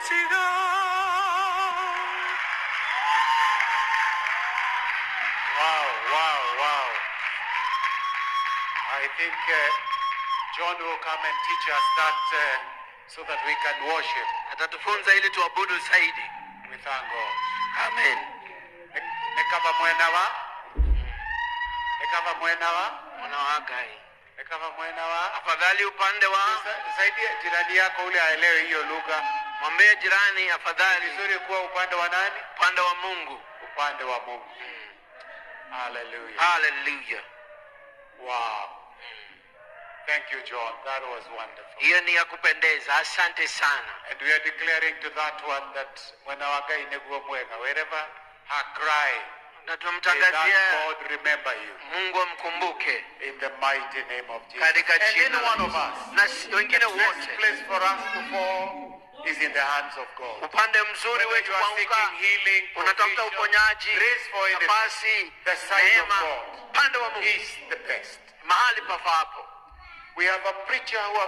mighty God. Wow. I think John will come and teach us that so that we can worship. Atatufunza ili tuabudu zaidi. We thank God. Amen. Nekava mwena wa Mwana wa Hagai. Nekava mwena wa Afadhali upande wa zaidi jirani yako ule aelewe hiyo lugha. Mwambie jirani afadhali Vizuri kuwa upande wa nani? upande wa Mungu. Upande wa Mungu. Hallelujah. Hallelujah. Wow. Thank you, John. That was wonderful. Hiyo ni ya kupendeza. Asante sana. And we are declaring to that one that when our guy neguo mwega, wherever her cry, Na may tumtangazia that God remember you. Mungu amkumbuke In the mighty name of Jesus. katika And jina any la one of Yesu. us. Na wengine The best wote. place for us to fall is in the hands of God. Upande mzuri Whether wetu you are kuanguka, seeking healing, unatafuta provision, uponyaji, grace for anything, nafasi, the side of neema, God upande wa Mungu is the best. mahali pafapo. We have a preacher who